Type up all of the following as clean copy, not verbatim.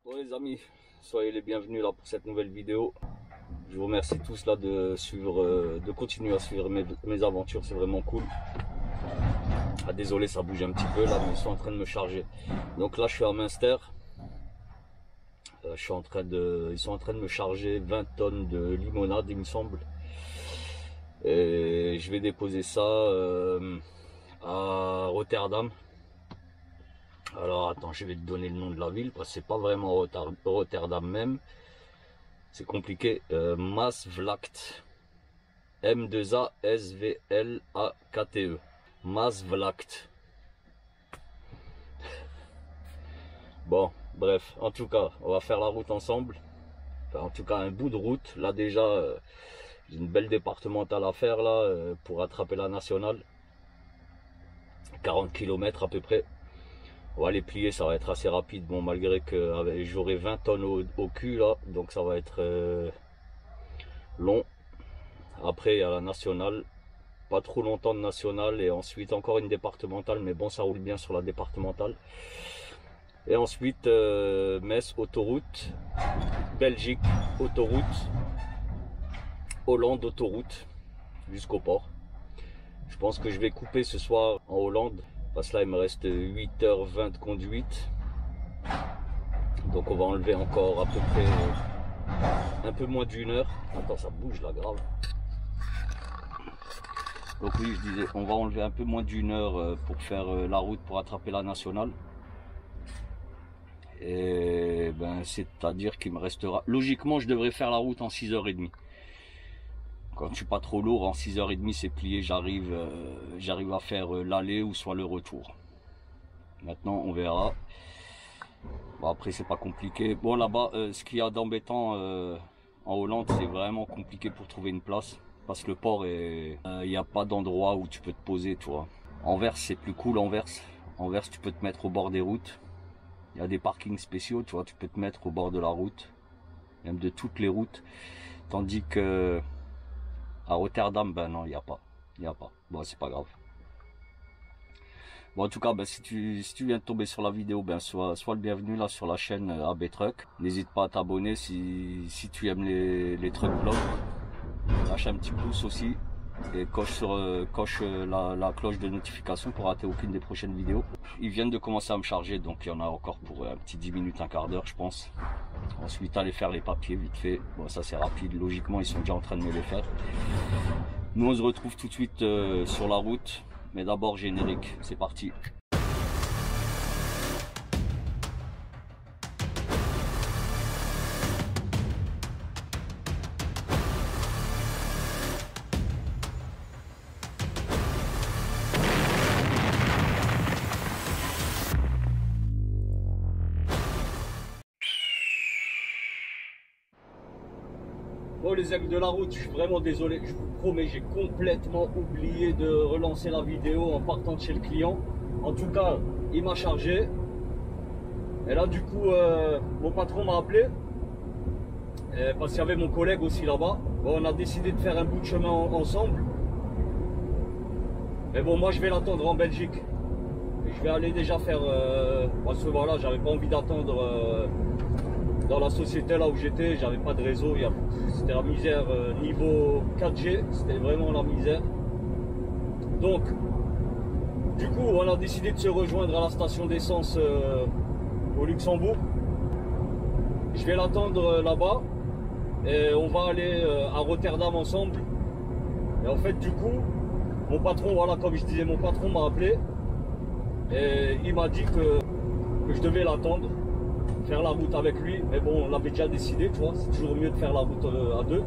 Bon les amis, soyez les bienvenus là pour cette nouvelle vidéo. Je vous remercie tous là de continuer à suivre mes aventures, c'est vraiment cool. Ah, désolé, ça bouge un petit peu là, mais ils sont en train de me charger. Donc là je suis à Münster. Ils sont en train de me charger 20 tonnes de limonade, il me semble. Et je vais déposer ça à Rotterdam. Alors attends, je vais te donner le nom de la ville parce que c'est pas vraiment Rotterdam même. C'est compliqué. Maasvlakte. M2ASVLAKTE. Maasvlakte. Bon, bref, en tout cas, on va faire la route ensemble. Enfin, en tout cas, un bout de route. Là déjà, j'ai une belle départementale à faire là pour attraper la nationale. 40 km à peu près. On va les plier, ça va être assez rapide. Bon, malgré que j'aurai 20 tonnes au cul là, donc ça va être long. Après, il y a la nationale. Pas trop longtemps de nationale et ensuite encore une départementale, mais bon, ça roule bien sur la départementale. Et ensuite, Metz, autoroute. Belgique, autoroute. Hollande, autoroute. Jusqu'au port. Je pense que je vais couper ce soir en Hollande. Parce que là, il me reste 8h20 de conduite. Donc on va enlever encore à peu près un peu moins d'une heure. Attends, ça bouge là, grave. Donc oui, je disais, on va enlever un peu moins d'une heure pour faire la route pour attraper la nationale. Et ben, c'est-à-dire qu'il me restera... Logiquement, je devrais faire la route en 6h30. Quand je suis pas trop lourd, en 6h30 c'est plié, j'arrive à faire l'aller ou soit le retour. Maintenant, on verra. Bon, après, c'est pas compliqué. Bon, là-bas, ce qu'il y a d'embêtant en Hollande, c'est vraiment compliqué pour trouver une place. Parce que le port est... Il n'y a pas d'endroit où tu peux te poser, tu vois. Anvers, c'est plus cool, Anvers. Anvers, tu peux te mettre au bord des routes. Il y a des parkings spéciaux, tu vois, tu peux te mettre au bord de la route. Même de toutes les routes. Tandis que... à Rotterdam, ben non, il n'y a pas. Il n'y a pas. Bon, c'est pas grave. Bon, en tout cas, ben, si tu viens de tomber sur la vidéo, ben, sois le bienvenu là sur la chaîne AB Truck. N'hésite pas à t'abonner si tu aimes les truck vlogs. Lâche un petit pouce aussi et coche la cloche de notification pour rater aucune des prochaines vidéos. Ils viennent de commencer à me charger, donc il y en a encore pour un petit 10 minutes, un quart d'heure je pense. Ensuite aller faire les papiers vite fait. Bon, ça c'est rapide, logiquement ils sont déjà en train de me les faire. Nous on se retrouve tout de suite sur la route, mais d'abord générique, c'est parti. Bon les amis de la route, je suis vraiment désolé, je vous promets, j'ai complètement oublié de relancer la vidéo en partant de chez le client. En tout cas, il m'a chargé. Et là du coup, mon patron m'a appelé. Parce qu'il y avait mon collègue aussi là-bas. Bon, on a décidé de faire un bout de chemin ensemble. Mais bon, moi je vais l'attendre en Belgique. Et je vais aller déjà faire... parce que voilà, j'avais pas envie d'attendre... dans la société là où j'étais, j'avais pas de réseau, c'était la misère niveau 4G, c'était vraiment la misère. Donc, du coup, on a décidé de se rejoindre à la station d'essence au Luxembourg. Je vais l'attendre là-bas et on va aller à Rotterdam ensemble. Et en fait, du coup, mon patron, voilà, comme je disais, mon patron m'a appelé et il m'a dit que je devais l'attendre. Faire la route avec lui, mais bon, on l'avait déjà décidé, tu vois, c'est toujours mieux de faire la route à deux,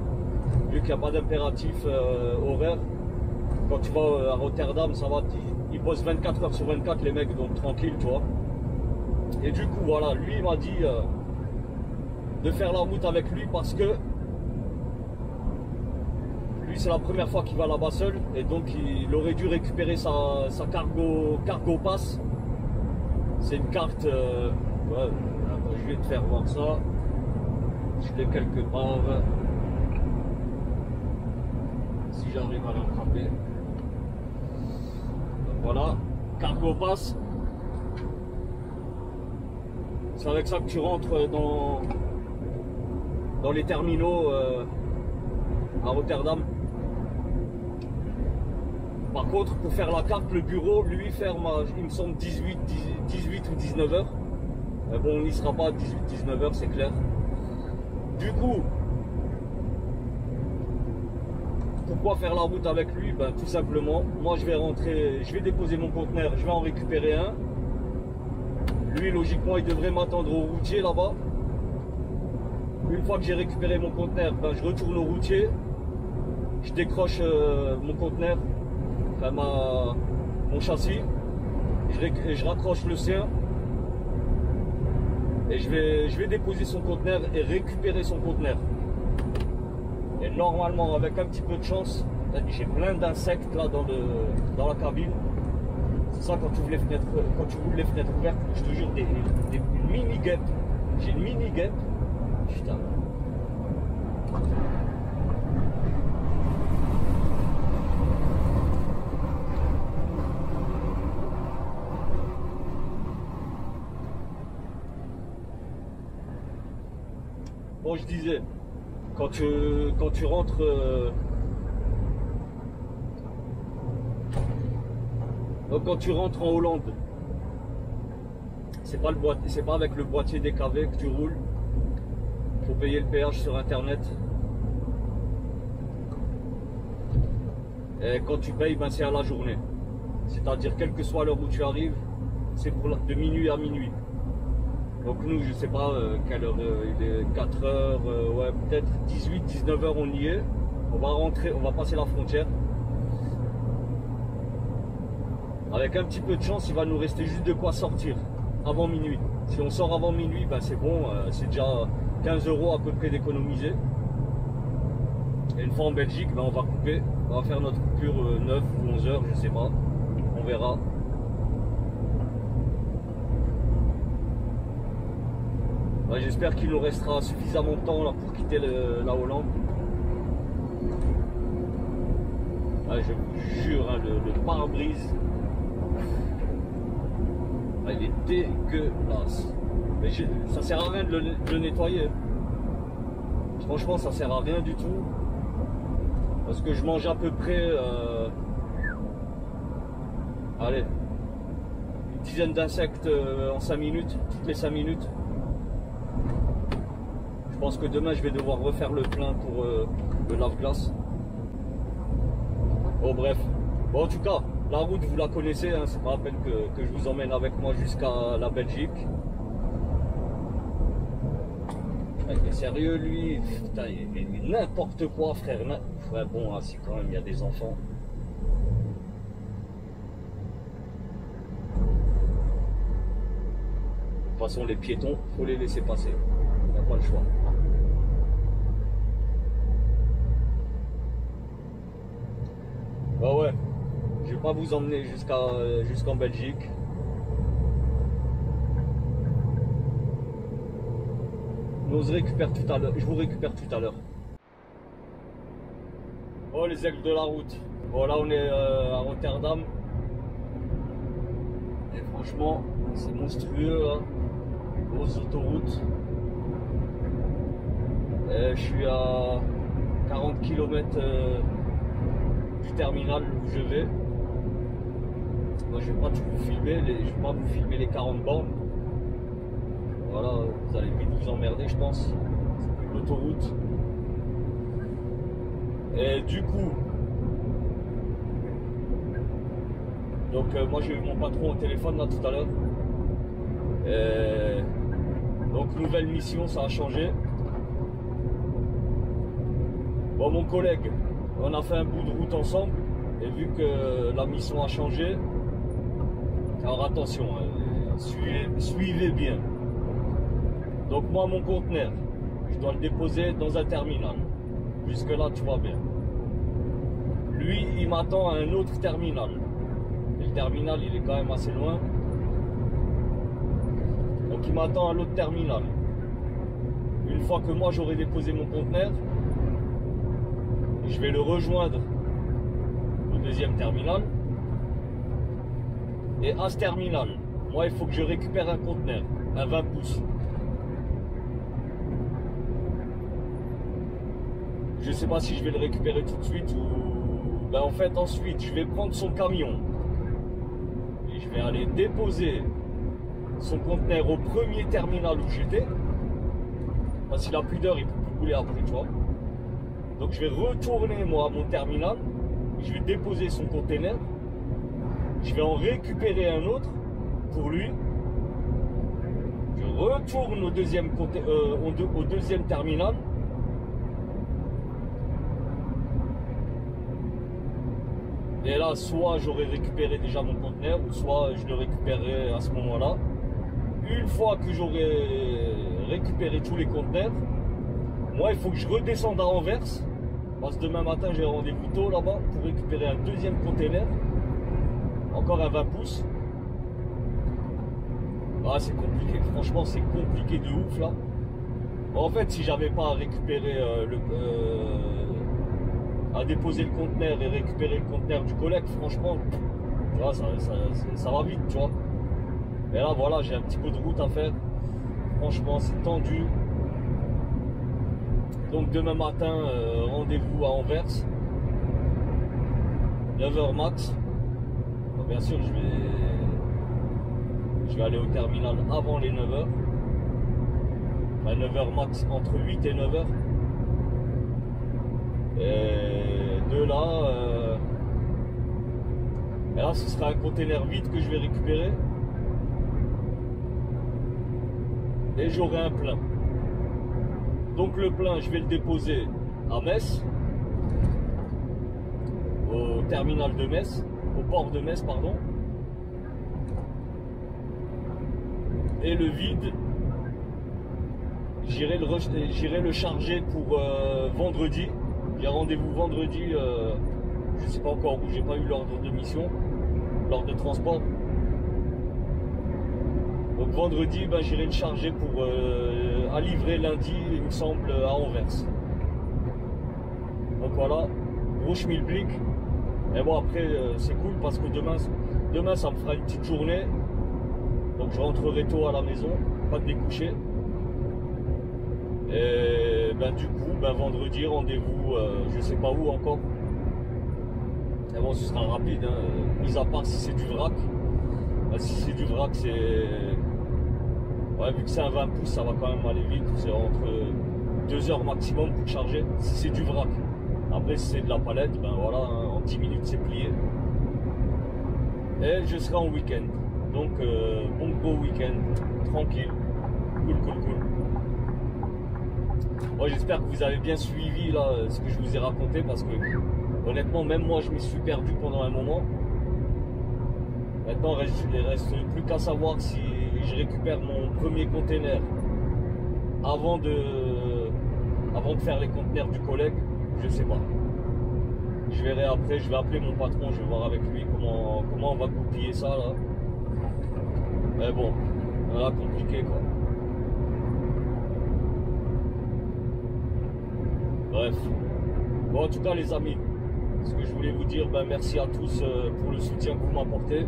vu qu'il n'y a pas d'impératif horaire. Quand tu vas à Rotterdam, ça va, ils bossent 24 heures sur 24 les mecs, donc tranquille, tu vois. Et du coup, voilà, lui il m'a dit de faire la route avec lui parce que lui c'est la première fois qu'il va là-bas seul, et donc il aurait dû récupérer sa cargo pass. C'est une carte... ouais, je vais te faire voir ça. Je l'ai quelque part. Si j'arrive à l'attraper. Voilà. Cargo pass. C'est avec ça que tu rentres dans les terminaux à Rotterdam. Par contre, pour faire la carte, le bureau, lui, ferme à, il me semble, 18 ou 19 heures. Mais bon, on n'y sera pas à 18-19 heures, c'est clair. Du coup, pourquoi faire la route avec lui? Ben, tout simplement, moi je vais rentrer, je vais déposer mon conteneur, je vais en récupérer un. Lui, logiquement, il devrait m'attendre au routier là-bas. Une fois que j'ai récupéré mon conteneur, ben, je retourne au routier. Je décroche mon conteneur, enfin, mon châssis. Je raccroche le sien. Et je vais déposer son conteneur et récupérer son conteneur. Et normalement, avec un petit peu de chance, j'ai plein d'insectes là dans la cabine. C'est ça, quand tu ouvres les fenêtres, ouvertes, je te jure, une mini guêpe. J'ai une mini guêpe. Putain. Bon, je disais, quand tu rentres quand tu rentres en Hollande, c'est pas avec le boîtier DKV que tu roules. Il faut payer le péage sur internet. Et quand tu payes, ben c'est à la journée. C'est-à-dire, quelle que soit l'heure où tu arrives, c'est de minuit à minuit. Donc nous, je sais pas quelle heure il est, 4 heures, ouais, peut-être 18-19 heures on y est. On va rentrer, on va passer la frontière. Avec un petit peu de chance, il va nous rester juste de quoi sortir avant minuit. Si on sort avant minuit, ben c'est bon, c'est déjà 15 € à peu près d'économiser. Et une fois en Belgique, ben on va couper, on va faire notre coupure 9 ou 11 heures, je sais pas, on verra. Ouais, j'espère qu'il nous restera suffisamment de temps là, pour quitter la Hollande. Ouais, je vous jure, hein, le pare-brise, ah, il est dégueulasse. Mais ça sert à rien de le nettoyer. Franchement, ça sert à rien du tout. Parce que je mange à peu près allez, une dizaine d'insectes en 5 minutes, toutes les 5 minutes. Je pense que demain je vais devoir refaire le plein pour le lave-glace. Bon, bref. Bon, en tout cas, la route vous la connaissez, hein, c'est pas la peine que je vous emmène avec moi jusqu'à la Belgique. Il est sérieux lui, putain, il fait n'importe quoi, frère. Ouais, bon, hein, si quand même il y a des enfants. De toute façon, les piétons, faut les laisser passer. On n'a pas le choix. Bah ouais, je vais pas vous emmener jusqu'en Belgique. Je vous récupère tout à l'heure. Oh, les aigles de la route. Bon, là on est à Rotterdam. Et franchement, c'est monstrueux là. Grosse autoroute. Et je suis à 40 km du terminal où je vais. Moi, je vais pas vous filmer les 40 bornes. Voilà, vous allez vite vous emmerder, je pense. C'est l'autoroute. Et du coup, donc moi j'ai eu mon patron au téléphone là tout à l'heure. Donc nouvelle mission, ça a changé. Bon, mon collègue, on a fait un bout de route ensemble. Et vu que la mission a changé, alors attention, suivez bien. Donc moi, mon conteneur, je dois le déposer dans un terminal. Jusque là, tu vois bien. Lui, il m'attend à un autre terminal. Et le terminal, il est quand même assez loin. Donc il m'attend à l'autre terminal. Une fois que moi, j'aurai déposé mon conteneur, je vais le rejoindre au deuxième terminal. Et à ce terminal, moi, il faut que je récupère un conteneur. un 20 pouces. Je sais pas si je vais le récupérer tout de suite ou... Ben en fait ensuite je vais prendre son camion et je vais aller déposer son conteneur au premier terminal où j'étais. Parce qu'il a plus d'heure, il peut plus rouler après, tu vois. Donc je vais retourner moi à mon terminal, je vais déposer son conteneur, je vais en récupérer un autre pour lui. Je retourne au deuxième terminal. Et là, soit j'aurais récupéré déjà mon conteneur, ou soit je le récupérerai à ce moment-là. Une fois que j'aurai récupéré tous les conteneurs, moi, il faut que je redescende à Anvers. Parce que demain matin, j'ai rendez-vous tôt là-bas pour récupérer un deuxième conteneur. Encore un 20 pouces. Ah, c'est compliqué. Franchement, c'est compliqué de ouf, là. En fait, si j'avais pas à récupérer à déposer le conteneur et récupérer le conteneur du collègue, franchement, tu vois, ça va vite, tu vois. Et là, voilà, j'ai un petit peu de route à faire. Franchement, c'est tendu. Donc demain matin, rendez-vous à Anvers. 9h max. Donc, bien sûr, je vais aller au terminal avant les 9h. Enfin, 9h max, entre 8 et 9h. Et de là, et là, ce sera un conteneur vide que je vais récupérer. Et j'aurai un plein. Donc le plein, je vais le déposer à Metz, au terminal de Metz, au port de Metz, pardon. Et le vide, j'irai le charger pour vendredi. J'ai rendez-vous vendredi, je ne sais pas encore où, j'ai pas eu l'ordre de mission, l'ordre de transport. Donc vendredi, ben, j'irai le charger pour à livrer lundi, il me semble, à Anvers. Donc voilà, gros schmilblick. Et bon, après, c'est cool parce que demain, ça me fera une petite journée. Donc je rentrerai tôt à la maison, pas de découcher. Et ben, du coup, ben, vendredi, rendez-vous, je sais pas où encore. Et bon, ce sera rapide, hein, mis à part si c'est du vrac. Ben, si c'est du vrac, c'est... Ouais, vu que c'est un 20 pouces, ça va quand même aller vite. C'est entre 2 heures maximum pour charger, si c'est du vrac. Après, si c'est de la palette, ben voilà, hein, en 10 minutes, c'est plié. Et je serai en week-end. Donc, bon gros week-end, tranquille, cool. Moi, j'espère que vous avez bien suivi là, ce que je vous ai raconté, parce que honnêtement, même moi, je m'y suis perdu pendant un moment. Maintenant, il ne reste plus qu'à savoir si je récupère mon premier container avant de faire les conteneurs du collègue. Je sais pas. Je verrai après, je vais appeler mon patron, je vais voir avec lui comment on va goupiller ça là. Mais bon, voilà, compliqué quoi. Bref. Bon, en tout cas les amis, ce que je voulais vous dire, ben, merci à tous pour le soutien que vous m'apportez.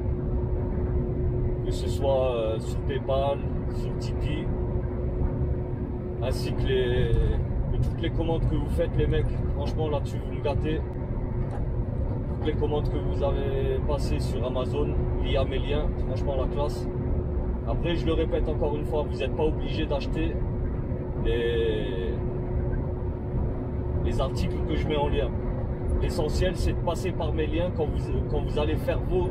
Que ce soit sur Paypal, sur Tipeee, ainsi que toutes les commandes que vous faites les mecs. Franchement là-dessus vous me gâtez. Toutes les commandes que vous avez passées sur Amazon via mes liens, franchement la classe. Après je le répète encore une fois, vous n'êtes pas obligé d'acheter les articles que je mets en lien. L'essentiel c'est de passer par mes liens quand vous allez faire vos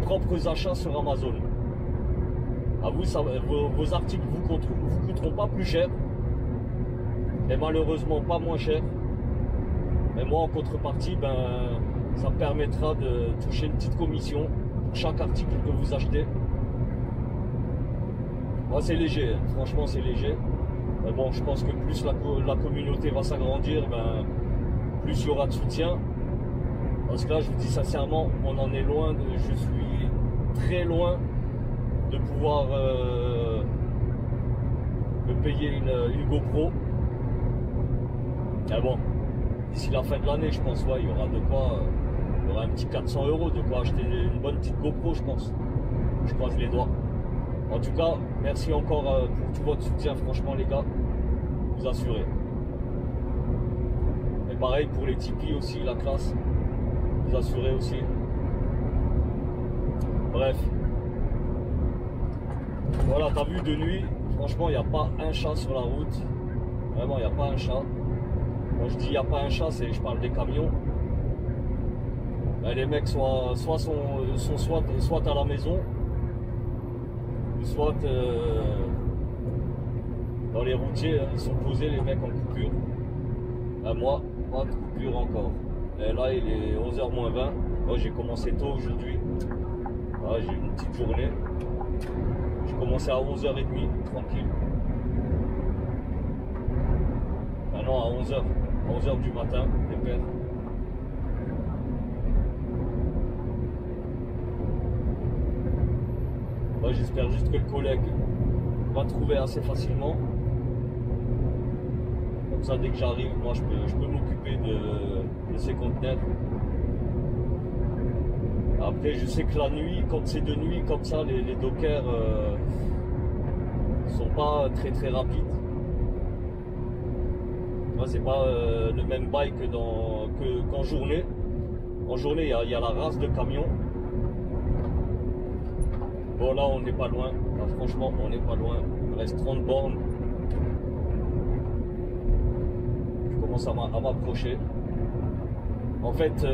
propres achats sur Amazon. À vous, vos articles vous coûteront pas plus cher et malheureusement pas moins cher. Mais moi en contrepartie, ben, ça me permettra de toucher une petite commission pour chaque article que vous achetez. Moi c'est léger, hein. Franchement c'est léger. Mais bon, je pense que plus la communauté va s'agrandir, ben, plus il y aura de soutien. Parce que là, je vous dis sincèrement, on en est loin, je suis très loin de pouvoir me payer une GoPro. Mais bon, d'ici la fin de l'année, je pense, ouais, il y aura de quoi, il y aura un petit 400 €, de quoi acheter une bonne petite GoPro, je pense. Je croise les doigts. En tout cas, merci encore pour tout votre soutien, franchement les gars, vous assurez. Et pareil pour les Tipeee aussi, la classe, vous assurez aussi. Bref. Voilà, t'as vu de nuit, franchement, il n'y a pas un chat sur la route. Vraiment, il n'y a pas un chat. Quand je dis il n'y a pas un chat, je parle des camions. Ben, les mecs sont soit à la maison, soit dans les routiers, hein, ils sont posés les mecs en coupure. Ben, moi, pas de coupure encore. Et là, il est 11h moins 20. Moi, j'ai commencé tôt aujourd'hui. J'ai une petite journée. J'ai commencé à 11h30, tranquille. Ah non, à 11h. À 11h du matin, pépère. Ouais, j'espère juste que le collègue va trouver assez facilement. Comme ça, dès que j'arrive, moi, je peux m'occuper de ces conteneurs. Après, je sais que la nuit, quand c'est de nuit comme ça, les dockers sont pas très rapides. C'est pas le même bail qu'en journée. En journée, il y a la race de camions. Bon, là, on n'est pas loin. Là, franchement, on n'est pas loin. Il me reste 30 bornes. Je commence à m'approcher. En fait,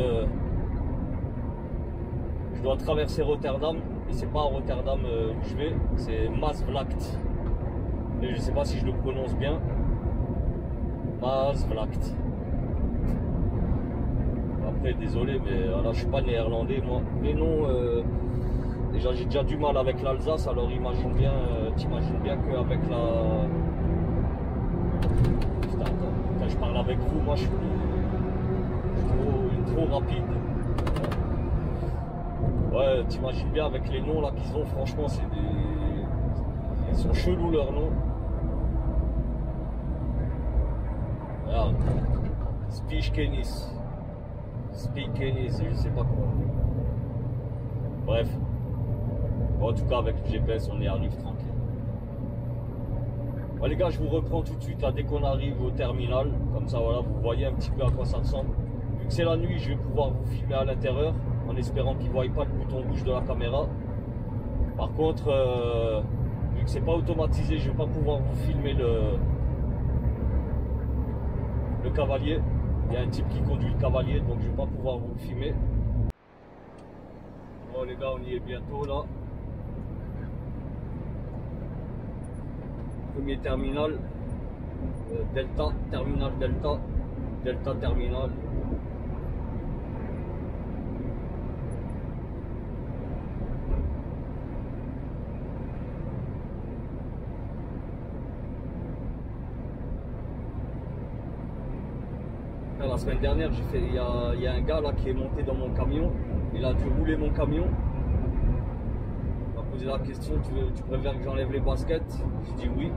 je dois traverser Rotterdam. Et c'est pas à Rotterdam où je vais, c'est Maasvlakte. Et je sais pas si je le prononce bien. Maasvlakte. Après, désolé, mais là, je suis pas néerlandais, moi. Mais non, déjà, j'ai déjà du mal avec l'Alsace, alors t'imagines bien qu'avec la... Putain, attends, quand je parle avec vous, moi, je suis trop rapide. Ouais, t'imagines bien avec les noms là qu'ils ont, franchement, c'est des... Ils sont chelous leurs noms. Regarde. Speechkennis, je sais pas quoi. Bref. Bon, en tout cas, avec le GPS, on y arrive tranquille. Bon, les gars, je vous reprends tout de suite là dès qu'on arrive au terminal. Comme ça, voilà, vous voyez un petit peu à quoi ça ressemble. Vu que c'est la nuit, je vais pouvoir vous filmer à l'intérieur en espérant qu'ils ne voient pas le bouton rouge de la caméra. Par contre, vu que c'est pas automatisé, je ne vais pas pouvoir vous filmer le cavalier. Il y a un type qui conduit le cavalier, donc je ne vais pas pouvoir vous le filmer. Bon les gars, on y est bientôt là. Premier terminal, Delta, terminal Delta, Delta terminal. La semaine dernière, il y a un gars là qui est monté dans mon camion, il a dû rouler mon camion. Il m'a posé la question, tu préfères que j'enlève les baskets? Je dis oui.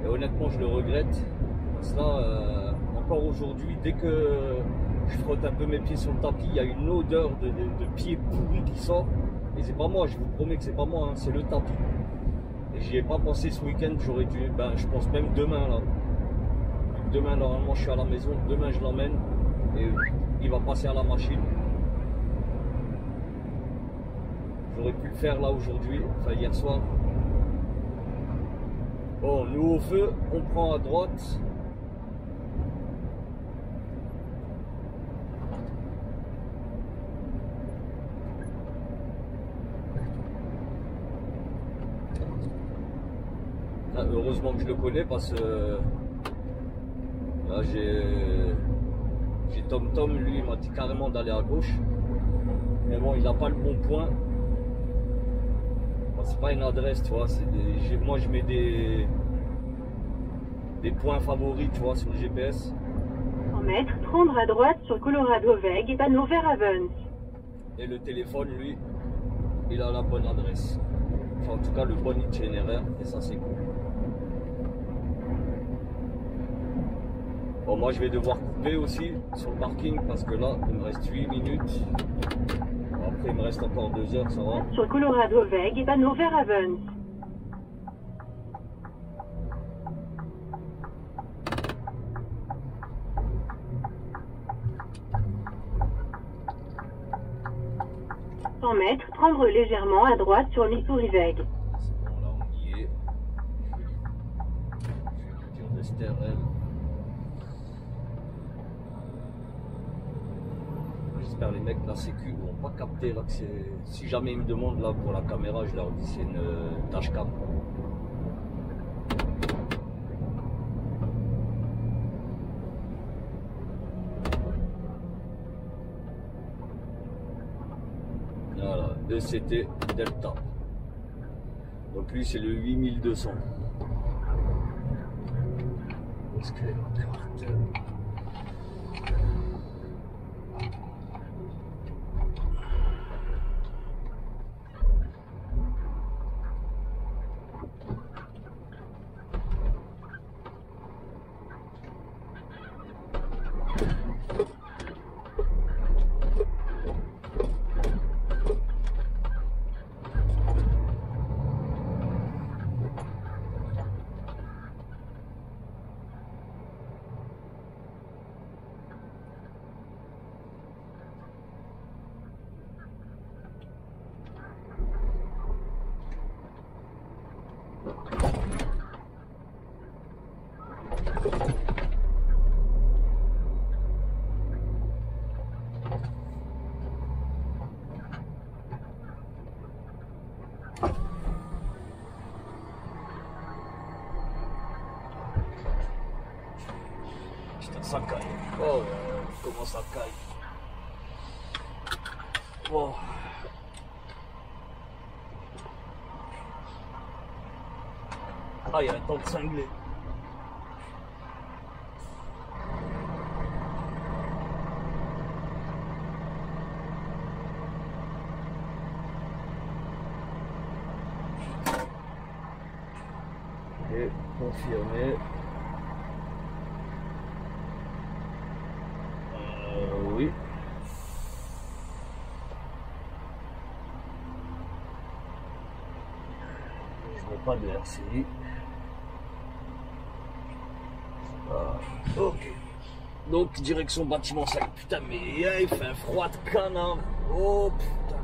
Et honnêtement, je le regrette. Parce que là, encore aujourd'hui, dès que je frotte un peu mes pieds sur le tapis, il y a une odeur de pieds pourris qui sort. Et c'est pas moi, je vous promets que c'est pas moi, hein, c'est le tapis. Et j'y ai pas pensé ce week-end, j'aurais dû, je pense même demain là. Demain, normalement, je suis à la maison. Demain, je l'emmène et il va passer à la machine. J'aurais pu le faire là aujourd'hui, enfin hier soir. Bon, nous au feu, on prend à droite. Là, heureusement que je le connais parce que là, j'ai TomTom, lui, il m'a dit carrément d'aller à gauche. Mais bon, il n'a pas le bon point. Bon, c'est pas une adresse, tu vois. Moi, je mets des points favoris, tu vois, sur le GPS. 100 mètres, prendre à droite sur Colorado Weg, panneau vert Avance. Et le téléphone, lui, il a la bonne adresse. Enfin, en tout cas, le bon itinéraire. Et ça, c'est cool. Bon, moi je vais devoir couper aussi sur le parking parce que là il me reste 8 minutes. Après, il me reste encore 2 heures, ça va. Sur Colorado Weg, panneau vert Avance. Mètres, prendre légèrement à droite sur Missouri Weg. C'est bon, là on y est. Je vais dire d'Estérel. J'espère les mecs de la sécu vont pas capter là que c'est. Si jamais ils me demandent là pour la caméra, je leur dis c'est une dashcam. Voilà, ECT Delta. Donc lui c'est le 8200. Est-ce qu'elle est la carte? Putain, ça caille. Oh, comment ça caille. Oh. Ah, il y a un temps de cinglé. Et confirmé. Oui. Je n'ai pas de RCI. Ah, ok. Donc direction bâtiment 5. Putain mais il fait un froid de canard. Oh putain.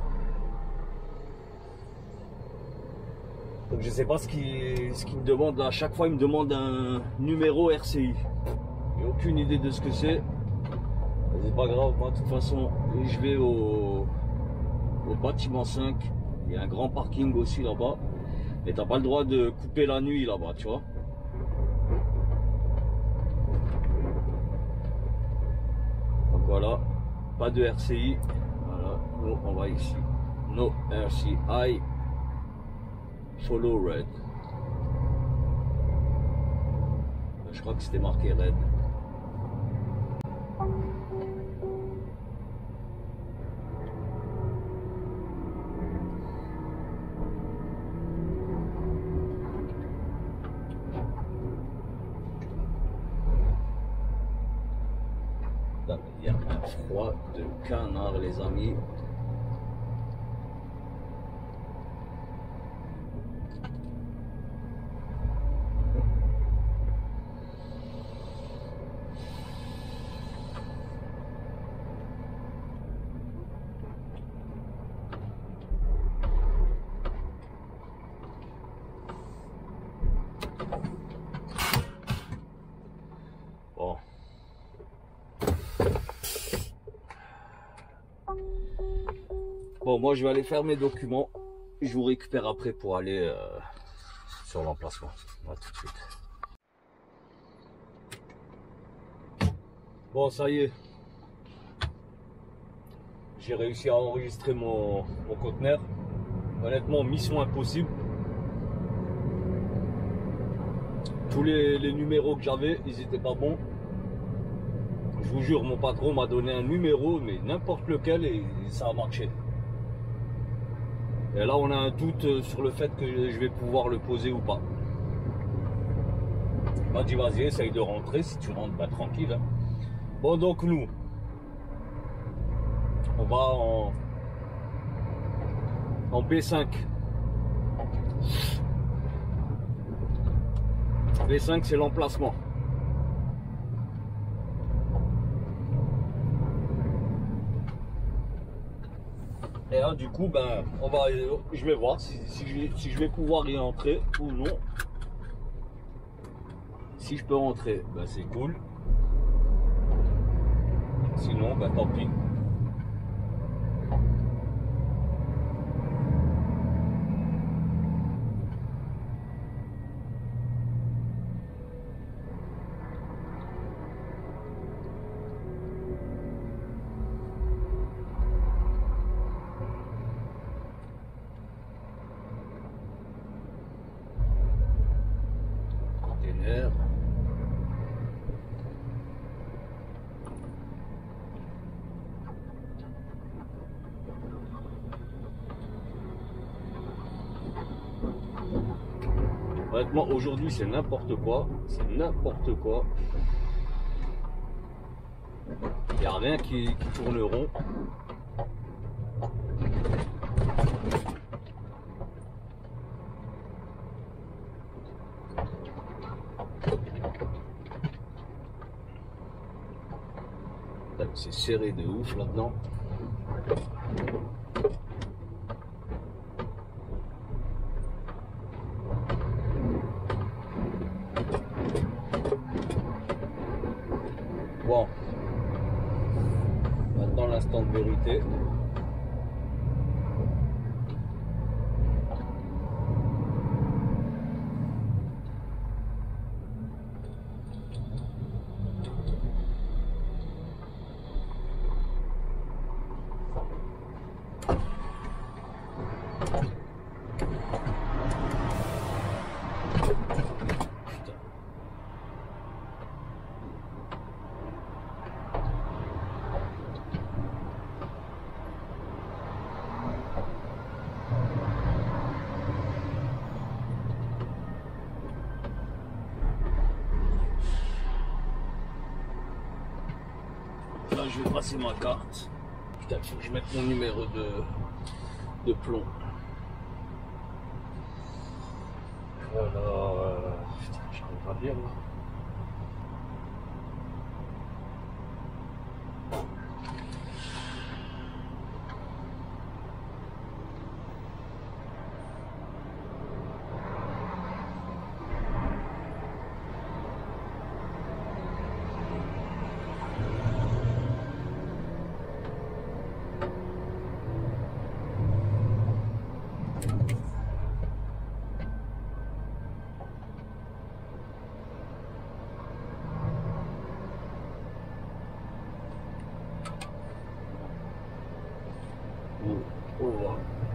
Donc je sais pas ce qu'il me demande. À chaque fois il me demande un numéro RCI. J'ai aucune idée de ce que c'est. C'est pas grave, moi de toute façon je vais au bâtiment 5. Il y a un grand parking aussi là-bas. Et t'as pas le droit de couper la nuit là-bas, tu vois. Donc voilà, pas de RCI. Voilà, nous on va ici. No RCI. Follow red. Je crois que c'était marqué red. Il y a un froid de canard, les amis. Bon. Bon, moi je vais aller faire mes documents. Je vous récupère après pour aller sur l'emplacement. À tout de suite. Bon, ça y est. J'ai réussi à enregistrer mon conteneur. Honnêtement, mission impossible. Tous les numéros que j'avais, ils étaient pas bons. Je vous jure, mon patron m'a donné un numéro, mais n'importe lequel, et ça a marché. Et là, on a un doute sur le fait que je vais pouvoir le poser ou pas. Il m'a dit, vas-y, essaye de rentrer. Si tu rentres, bah, tranquille. Hein. Bon, donc nous, on va en B5. B5 c'est l'emplacement. Et là du coup ben je vais voir si je vais pouvoir y entrer ou non. Si je peux rentrer, ben c'est cool. Sinon ben tant pis. Container. Honnêtement, aujourd'hui, c'est n'importe quoi. C'est n'importe quoi. Il n'y a rien qui tourne rond. C'est serré de ouf là-dedans. Bon, maintenant l'instant de vérité. Là, je vais passer ma carte. Putain, il faut que je mette mon numéro de plomb. Voilà. Putain, j'arrive pas à lire là.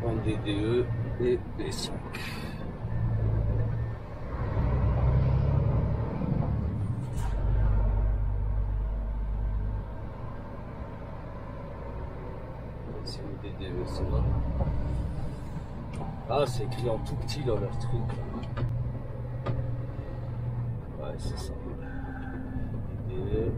Un DDE et B5. C'est le DDE, c'est là. Ah, c'est écrit en tout petit dans leur truc. Ouais, c'est ça. DDE.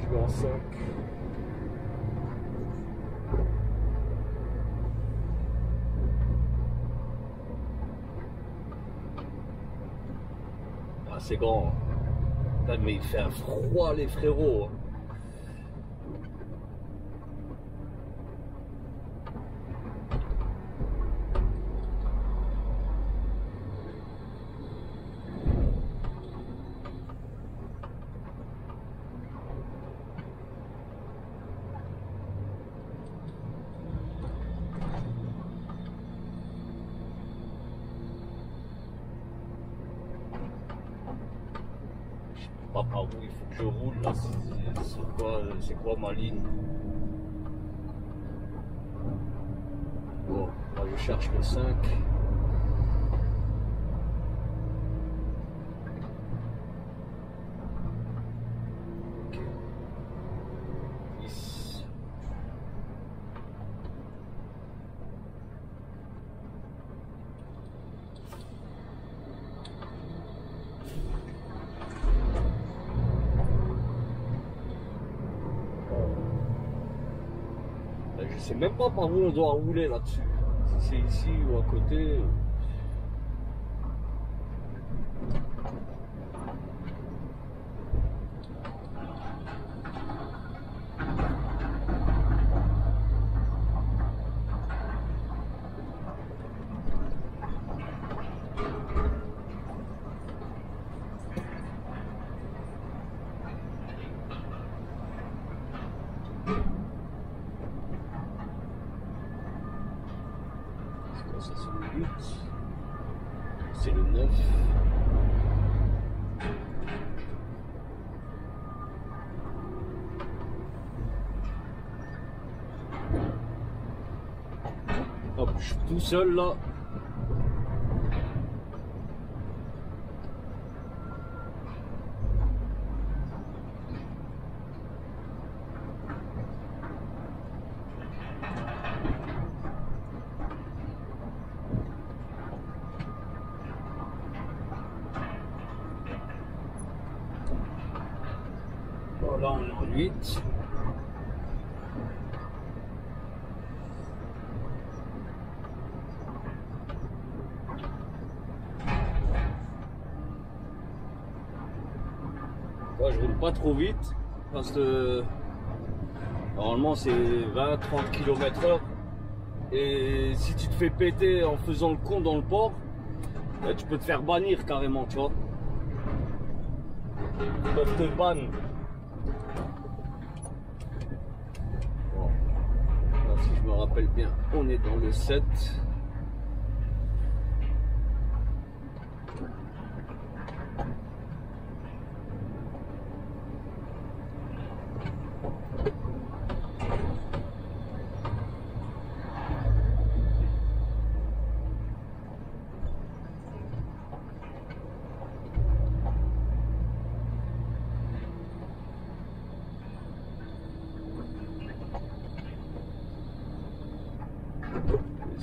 Je vais en 5. Ah, c'est grand. Putain, mais il fait un froid, les frérots. Pas par où il faut que je roule là, c'est quoi ma ligne? Bon, là je cherche le 5. je sais même pas par où on doit rouler là-dessus. Si c'est ici ou à côté. Ça c'est le 8, c'est le 9. Hop, je suis tout seul là. Voilà, on est en 8. Là, je roule pas trop vite parce que normalement c'est 20-30 km/h et si tu te fais péter en faisant le con dans le port, là, tu peux te faire bannir carrément, tu vois. Ils peuvent te ban. Bon. Là, si je me rappelle bien, on est dans le 7.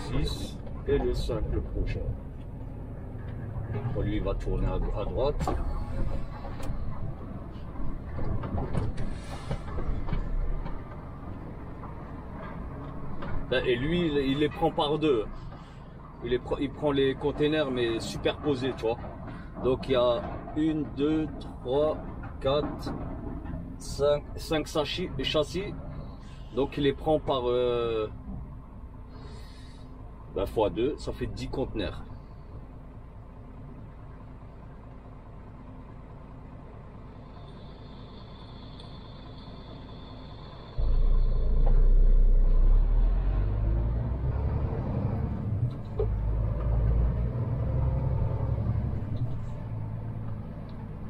Le 6 et le 5 le prochain. Bon, lui il va tourner à droite. Et lui il les prend par deux. Il prend les containers mais superposés, tu vois. Donc il y a 1, 2, 3, 4, 5 châssis. Donc il les prend par x2, ça fait 10 conteneurs.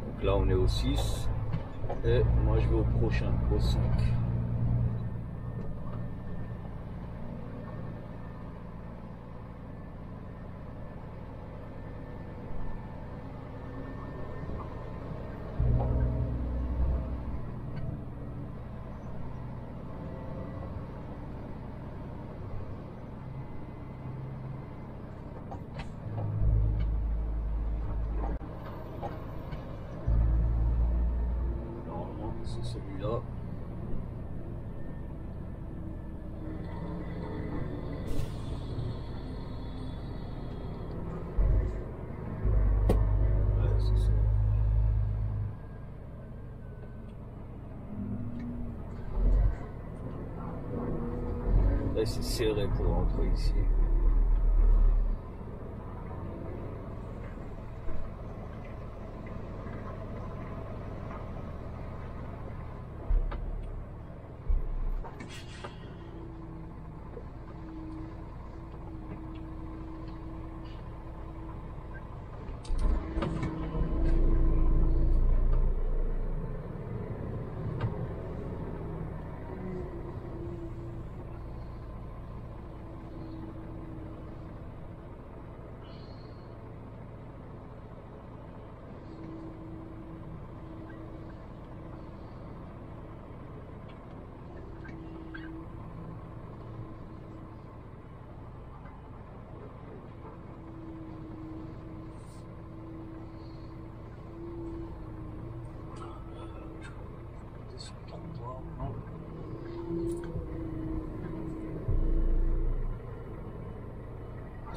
Donc là on est au 6 et moi je vais au prochain, au 5. C'est celui-là. Ouais, c'est ça. Là, c'est serré pour rentrer ici.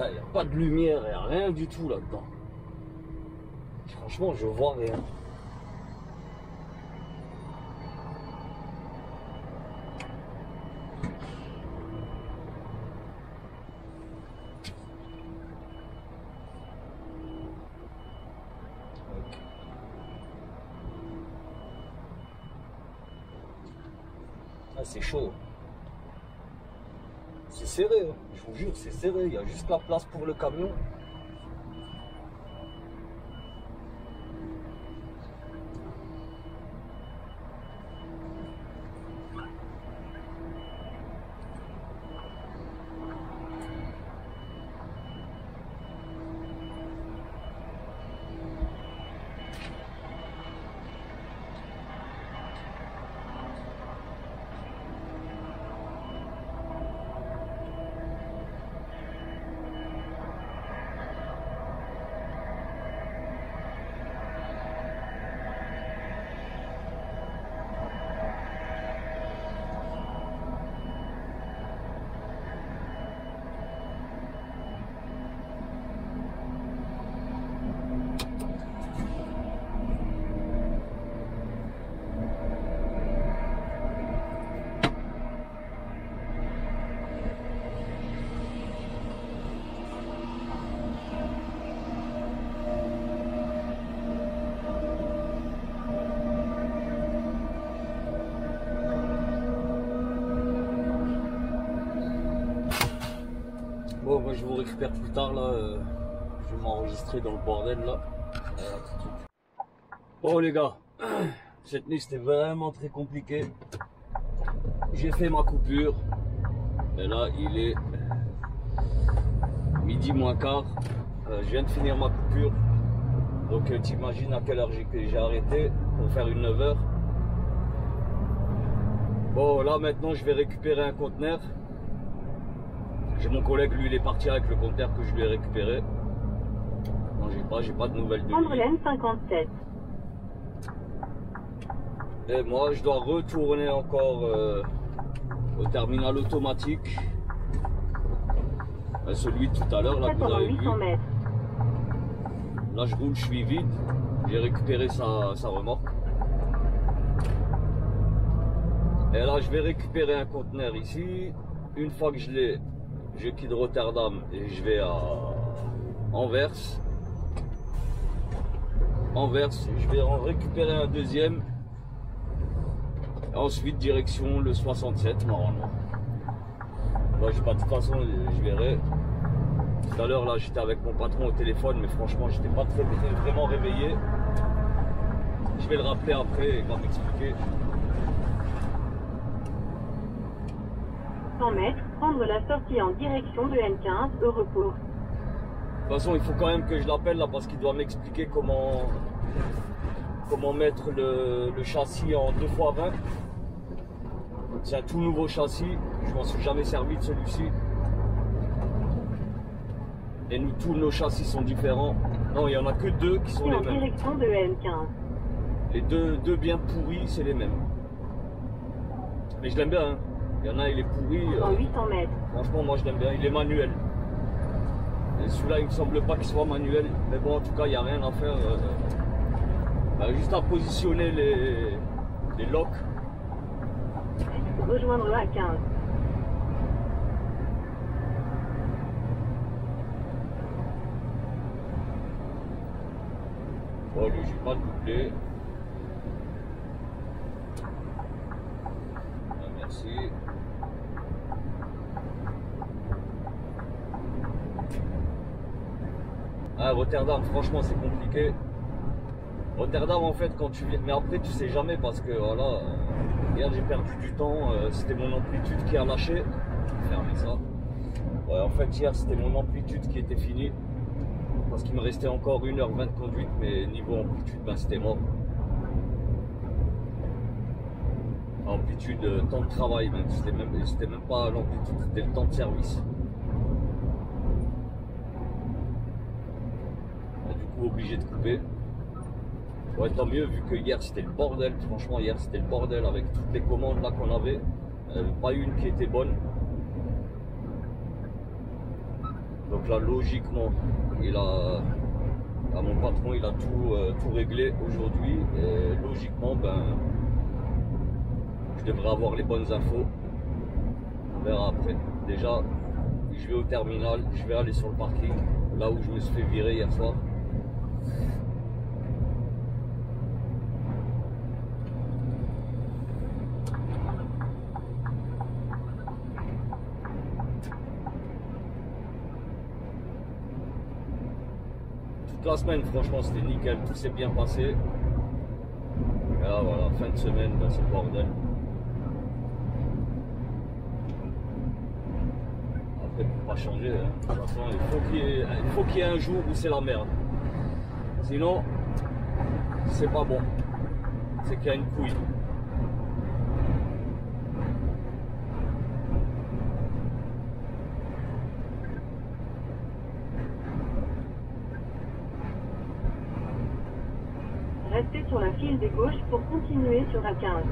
Il n'y a pas de lumière, il n'y a rien du tout là-dedans. Franchement, je vois rien. Ah, c'est chaud. C'est serré, hein. Je vous jure, c'est serré. Il y a juste la place pour le camion. Bon, moi je vous récupère plus tard là. Je vais m'enregistrer dans le bordel là. Allez, à tout de suite. Bon les gars, cette nuit c'était vraiment très compliqué. J'ai fait ma coupure. Et là il est midi moins quart. Je viens de finir ma coupure. Donc t'imagines à quelle heure j'ai arrêté pour faire une 9h. Bon là maintenant je vais récupérer un conteneur. J'ai mon collègue, lui il est parti avec le conteneur que je lui ai récupéré. Non j'ai pas de nouvelles de lui. Andrelène 57. Et moi je dois retourner encore au terminal automatique. Celui de tout à l'heure là que vous avez vu. 800 mètres. Là je roule, je suis vide. J'ai récupéré sa remorque. Et là je vais récupérer un conteneur ici. Une fois que je l'ai, je quitte Rotterdam et je vais à Anvers. Je vais en récupérer un deuxième. Et ensuite direction le 67 normalement. Là, de toute façon, je verrai. Tout à l'heure là j'étais avec mon patron au téléphone, mais franchement j'étais pas vraiment réveillé. Je vais le rappeler après et il va m'expliquer. 100 mètres, prendre la sortie en direction de N15, Europoort. De toute façon, il faut quand même que je l'appelle là parce qu'il doit m'expliquer comment mettre le châssis en 2x20. C'est un tout nouveau châssis, je m'en suis jamais servi de celui-ci. Et nous, tous nos châssis sont différents. Non, il n'y en a que deux qui sont Et les en mêmes. direction de N15. Les deux bien pourris, c'est les mêmes. Mais je l'aime bien, hein. Il y en a, il est pourri. En 800 mètres. Franchement, moi je l'aime bien, il est manuel. Et celui-là, il me semble pas qu'il soit manuel. Mais bon, en tout cas, il n'y a rien à faire. Juste à positionner les locks. Rejoindre à 15. Bon, lui, j'ai pas de doublé. Merci. Ah, Rotterdam, franchement, c'est compliqué. Rotterdam, en fait, quand tu viens. Mais après, tu sais jamais parce que voilà. Regarde, j'ai perdu du temps. C'était mon amplitude qui a lâché. Fermez ça. Ouais, en fait, hier, c'était mon amplitude qui était finie. Parce qu'il me restait encore 1h20 de conduite. Mais niveau amplitude, ben, c'était mort. Amplitude, temps de travail, même. C'était même pas l'amplitude, c'était le temps de service. Du coup, obligé de couper. Ouais, tant mieux, vu que hier c'était le bordel. Franchement, hier c'était le bordel avec toutes les commandes là qu'on avait. Il n'y avait pas une qui était bonne. Donc là, logiquement, mon patron, il a tout réglé aujourd'hui. Et logiquement, ben, je devrais avoir les bonnes infos. On verra après. Déjà, je vais au terminal, je vais aller sur le parking, là où je me suis fait virer hier soir. Toute la semaine, franchement, c'était nickel, tout s'est bien passé. Et là, voilà, fin de semaine, ben, c'est le bordel. Après, il ne faut pas changer. Hein. De toute façon, il faut qu'il y ait un jour où c'est la merde. Sinon, c'est pas bon. C'est qu'il y a une couille. Restez sur la file de gauche pour continuer sur A15.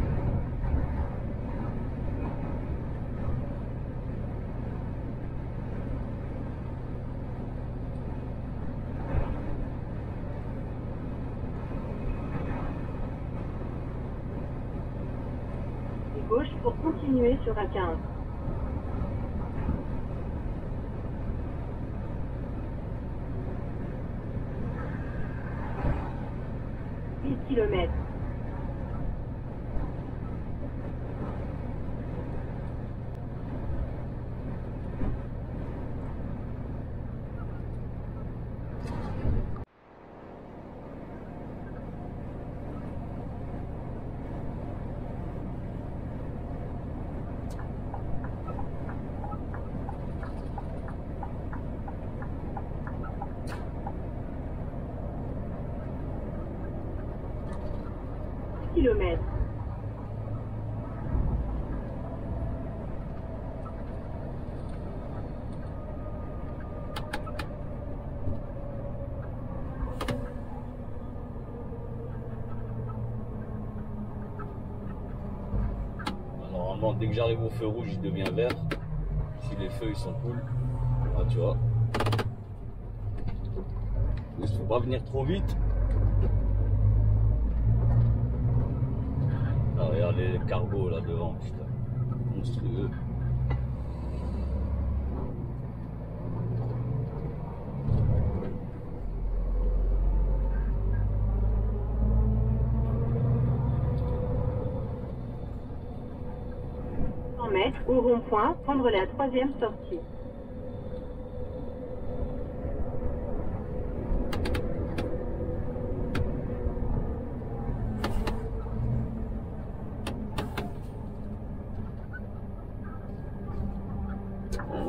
De gauche pour continuer sur A15. 8 km. Kilomètres. Normalement, dès que j'arrive au feu rouge, il devient vert. Si les feux ils sont cool, ah, tu vois. Il faut pas venir trop vite. Ah, regarde les cargos là devant, putain. Monstrueux. Mètres au rond-point, prendre la 3e sortie.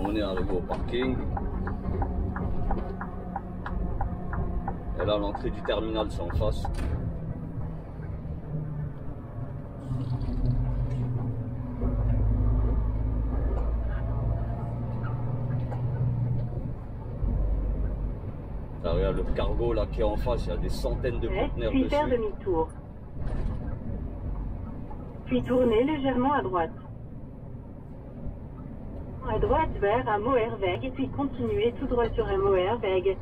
On est arrivé au parking. Et là, l'entrée du terminal, c'est en face. Là, regarde le cargo là qui est en face, il y a des centaines de conteneurs Puis dessus. faire demi-tour. Puis tournez légèrement à droite. À droite vers un Moerweg, puis continuez tout droit sur un Moerweg.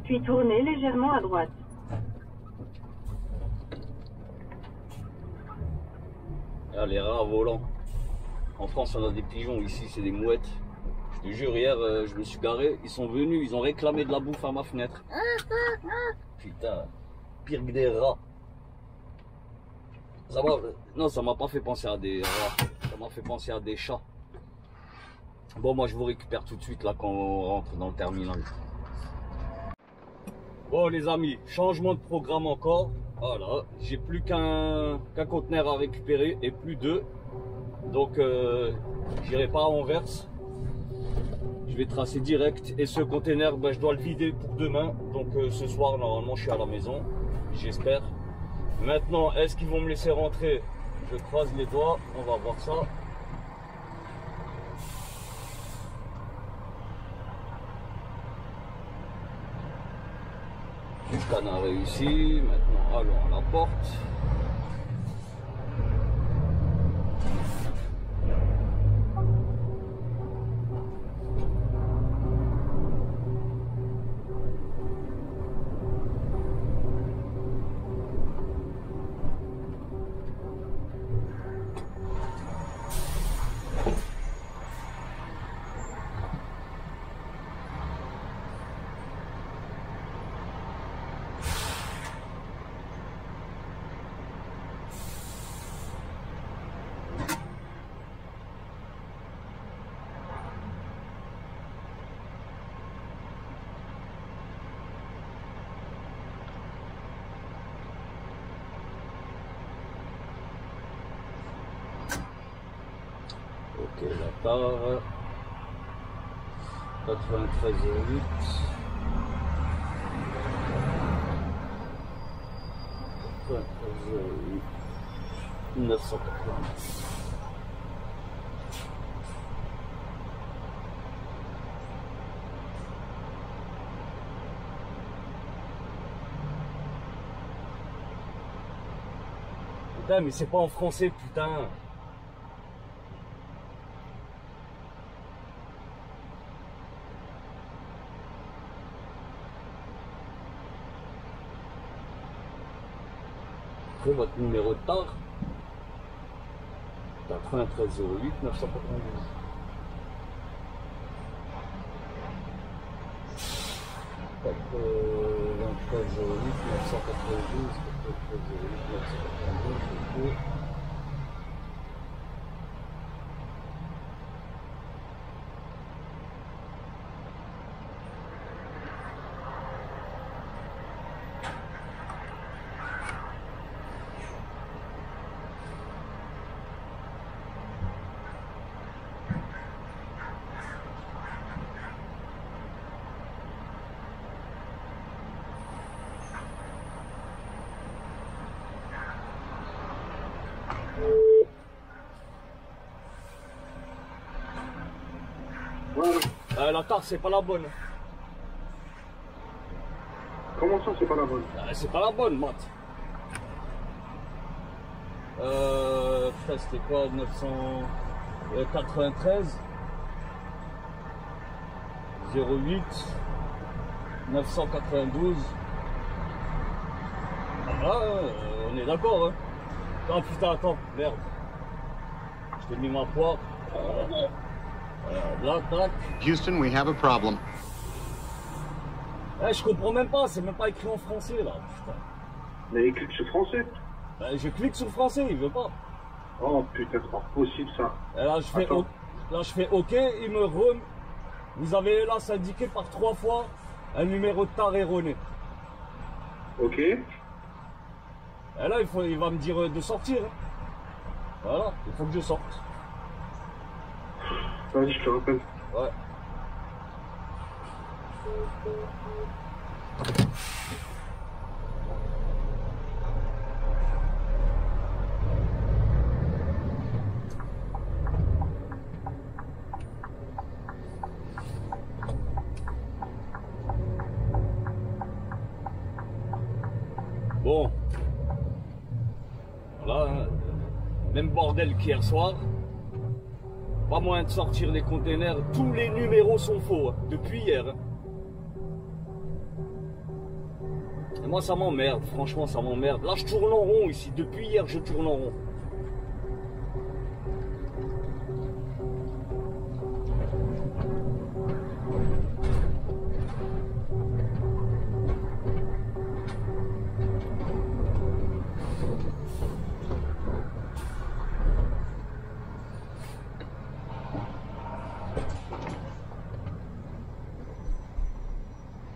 Puis tournez légèrement à droite. Là, les rats volants. En France, on a des pigeons, ici, c'est des mouettes. Je te jure, hier, je me suis garé, ils sont venus, ils ont réclamé de la bouffe à ma fenêtre. Putain, pire que des rats. Non, ça m'a pas fait penser à des rats, ça m'a fait penser à des chats. Bon, moi, je vous récupère tout de suite, là, quand on rentre dans le terminal. Bon les amis, changement de programme encore. Voilà, j'ai plus qu'un conteneur à récupérer et plus deux. Donc j'irai pas à Anvers. Je vais tracer direct. Et ce container, ben, je dois le vider pour demain. Donc ce soir, normalement, je suis à la maison. J'espère. Maintenant, est-ce qu'ils vont me laisser rentrer? Je croise les doigts. On va voir ça. Le scan a réussi. Maintenant, allons à la porte. Ok, la part 93,8 990. Putain, mais c'est pas en français, putain. Votre numéro de tard 93,08 992. La tarte, c'est pas la bonne. Comment ça, c'est pas la bonne? C'est pas la bonne, Matt. C'était quoi, 993 08 992. Ah, on est d'accord, hein. Ah putain, attends, merde. Je t'ai mis ma poire. Là, tac. Houston, we have a problem. Je comprends même pas, c'est même pas écrit en français là, putain. Mais il clique sur français. Je clique sur français, il veut pas. Oh putain, c'est pas possible ça. Et là je fais OK, il me rem. Vous avez là indiqué par 3 fois un numéro de tar erroné. Ok. Et là il va me dire de sortir. Hein. Voilà, il faut que je sorte. Vas-y, je te rappelle. Ouais. Bon. Voilà, hein. Même bordel qu'hier soir. Pas moyen de sortir les containers, tous les numéros sont faux, hein, depuis hier. Hein. Et moi ça m'emmerde, franchement ça m'emmerde. Là je tourne en rond ici, depuis hier je tourne en rond.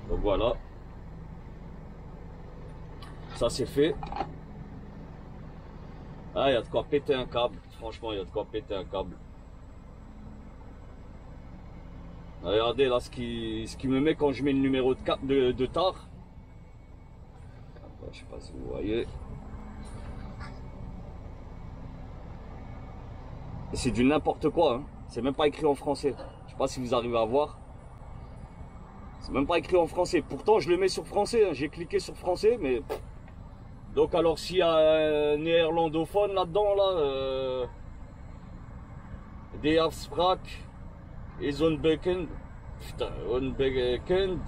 Donc voilà. Ça c'est fait. Ah, il y a de quoi péter un câble. Franchement, il y a de quoi péter un câble. Regardez là ce qui me met quand je mets le numéro de TAR. Je sais pas si vous voyez. C'est du n'importe quoi, hein. C'est même pas écrit en français. Je sais pas si vous arrivez à voir. C'est même pas écrit en français. Pourtant je le mets sur français, hein. J'ai cliqué sur français, mais... Donc alors s'il y a un néerlandophone là-dedans, là... Die Afspraak is unbekend. Putain, unbekend.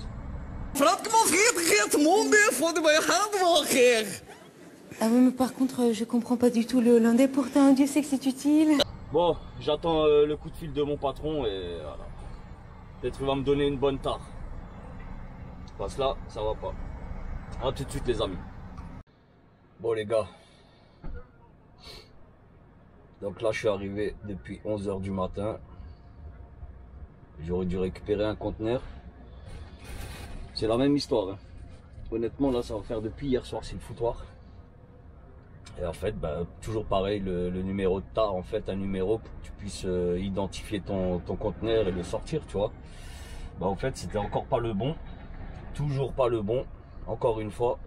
Ah oui, mais par contre, je comprends pas du tout le hollandais. Pourtant, Dieu sait que c'est utile. Bon, j'attends le coup de fil de mon patron et voilà. Peut-être qu'il va me donner une bonne tare. Parce que là, ça va pas. A tout de suite les amis. Bon les gars. Donc là, je suis arrivé depuis 11 h du matin. J'aurais dû récupérer un conteneur. C'est la même histoire, hein. Honnêtement, là, ça va faire depuis hier soir, c'est le foutoir. Et en fait, bah, toujours pareil, le numéro de TAR, en fait, un numéro pour que tu puisses identifier ton conteneur et le sortir, tu vois. Bah, en fait, c'était encore pas le bon. Toujours pas le bon. Encore une fois.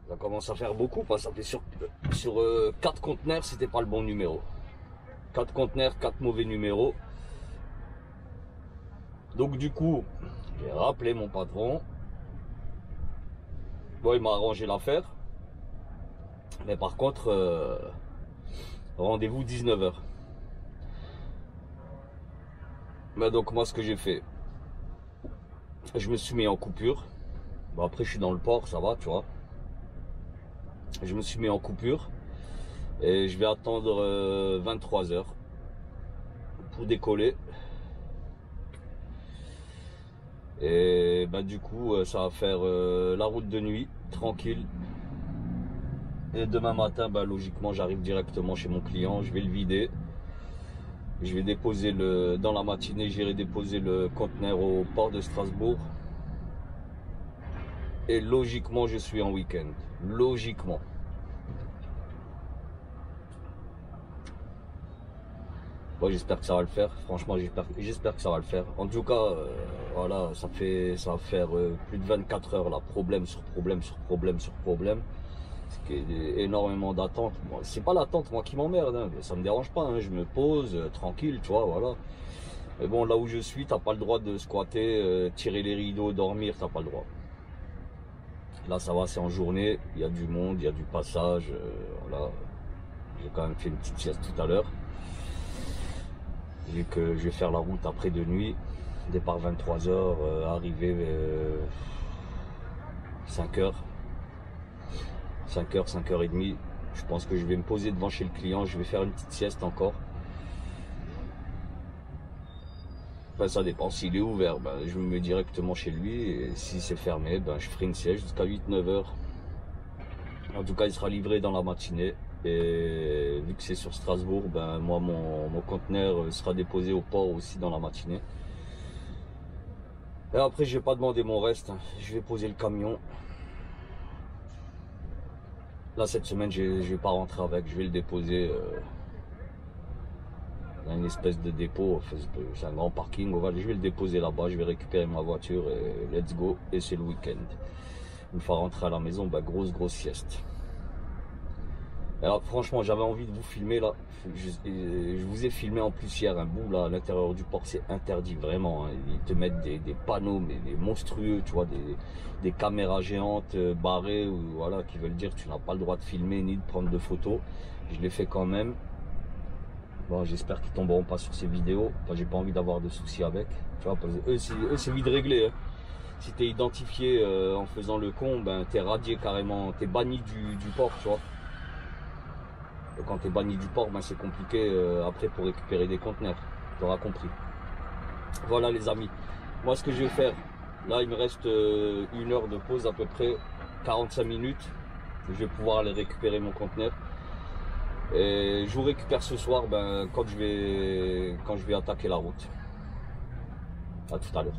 Ça commence à faire beaucoup, parce que ça fait sur 4 conteneurs, c'était pas le bon numéro. 4 conteneurs, 4 mauvais numéros. Donc du coup, j'ai rappelé mon patron. Bon, il m'a arrangé l'affaire. Mais par contre, rendez-vous 19 h. Mais donc moi, ce que j'ai fait, je me suis mis en coupure. Bon, après, je suis dans le port, ça va, tu vois. Je me suis mis en coupure. Et je vais attendre 23 h pour décoller. Et bah du coup, ça va faire la route de nuit, tranquille. Et demain matin, bah, logiquement, j'arrive directement chez mon client. Je vais le vider. Je vais déposer dans la matinée, j'irai déposer le conteneur au port de Strasbourg. Et logiquement, je suis en week-end. Logiquement. Bon, j'espère que ça va le faire. Franchement, j'espère que ça va le faire. En tout cas, voilà, ça va faire plus de 24 heures là, problème sur problème sur problème sur problème. Ce qui est énormément d'attente. Bon, c'est pas l'attente moi qui m'emmerde, hein. Ça me dérange pas, hein. Je me pose tranquille, tu vois, voilà. Mais bon, là où je suis, t'as pas le droit de squatter, tirer les rideaux, dormir, t'as pas le droit. Là, ça va, c'est en journée, il y a du monde, il y a du passage, voilà. J'ai quand même fait une petite sieste tout à l'heure. Vu que je vais faire la route après de nuit, départ 23 h, arrivée 5 h. 5 h, 5 h 30. Je pense que je vais me poser devant chez le client, je vais faire une petite sieste encore. Enfin, ça dépend, s'il est ouvert, ben, je me mets directement chez lui, et si c'est fermé, ben, je ferai une sieste jusqu'à 8-9 h. En tout cas, il sera livré dans la matinée. Et vu que c'est sur Strasbourg, ben moi mon conteneur sera déposé au port aussi dans la matinée. Et après je vais pas demander mon reste, je vais poser le camion. Là cette semaine je vais pas rentrer avec, je vais le déposer dans une espèce de dépôt, c'est un grand parking, je vais le déposer là-bas, je vais récupérer ma voiture et let's go, et c'est le week-end. Une fois rentré à la maison, ben, grosse sieste. Alors franchement, j'avais envie de vous filmer là. Je vous ai filmé en plus hier un bout là à l'intérieur du port, c'est interdit vraiment, hein. Ils te mettent des panneaux mais des monstrueux, tu vois, des caméras géantes barrées, ou voilà, qui veulent dire que tu n'as pas le droit de filmer ni de prendre de photos. Je l'ai fait quand même. Bon, j'espère qu'ils tomberont pas sur ces vidéos. Enfin, j'ai pas envie d'avoir de soucis avec. Tu vois, parce que eux c'est vite réglé, hein. Si t'es identifié en faisant le con, ben t'es radié carrément, t'es banni du port, tu vois. Et quand tu es banni du port, ben c'est compliqué après pour récupérer des conteneurs. Tu auras compris. Voilà les amis. Moi ce que je vais faire, là il me reste 1 heure de pause à peu près, 45 minutes. Je vais pouvoir aller récupérer mon conteneur. Et je vous récupère ce soir ben, quand je vais attaquer la route. À tout à l'heure.